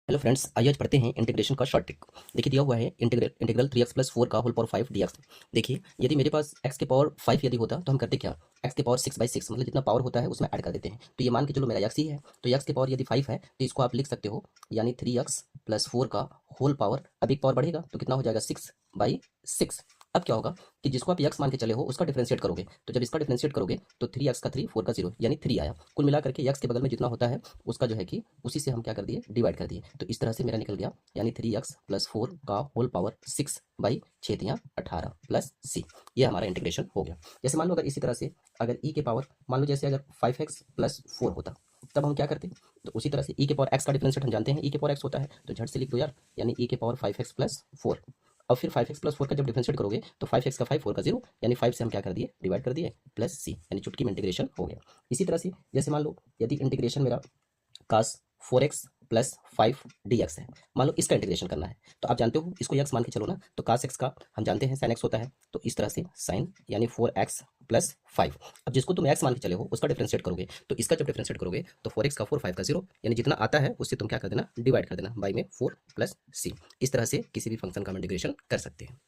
Hello friends, आइए आज पढ़ते हैं इंटीग्रेशन का शॉर्ट ट्रिक। देखिए दिया हुआ है इंटीग्रल इंटीग्रल 3x प्लस 4 का होल पावर 5 dx। देखिए यदि मेरे पास x के पावर 5 यदि होता तो हम करते क्या, x के पावर 6/6 मतलब जितना पावर होता है उसमें ऐड कर देते हैं। तो ये मान के चलो मेरा x ही है, तो x के पावर यदि 5 है तो इसको आप लिख सकते हो यानी 3x प्लस 4 का होल पावर। अब एक पावर बढ़ेगा तो कितना हो जाएगा 6/6। अब क्या होगा कि जिसको आप x मान के चले हो उसका डिफरेंशिएट करोगे, तो जब इसका डिफरेंशिएट करोगे तो 3x का 3 4 का 0 यानी 3 आया। कुल मिला करके x के बगल में जितना होता है उसका जो है कि उसी से हम क्या कर दिए, डिवाइड कर दिए। तो इस तरह से मेरा निकल गया यानी 3x प्लस 4 का होल पावर 6/6 प्लस c। ये हमारा इंटीग्रेशन हो गया। जैसे मान लो अगर इसी तरह से अगर e के पावर मान लो जैसे अगर 5x प्लस 4 होता तब हम क्या करते, तो उसी तरह से e के पावर x का डिफरेंशिएट हम जानते हैं e के पावर x होता है, तो झट से लिख दो यार यानी e के पावर 5x प्लस 4। अब फिर 5x प्लस 4 का जब डिफरेंशिएट करोगे तो 5x का 5 4 का 0 यानी 5 से हम क्या कर दिए, डिवाइड कर दिए प्लस c यानी चुटकी में इंटीग्रेशन हो गया। इसी तरह से जैसे मान लो यदि इंटीग्रेशन मेरा कास 4x प्लस 5 dx है, मान लो इसका इंटीग्रेशन करना है तो आप जानते हो इसको x मान के चलो ना, तो कास x का हम जानते हैं sin x होता है, तो इस तरह से sin यानी 4x प्लस 5। अब जिसको तुम x मान के चले हो उसका डिफरेंशिएट करोगे, तो इसका जब डिफरेंशिएट करोगे तो 4x का 4 5 का 0 यानी जितना आता है उससे तुम क्या कर देना, डिवाइड कर देना बाई में 4 प्लस c। इस तरह से किसी भी फंक्शन का हम इंटीग्रेशन कर सकते हैं।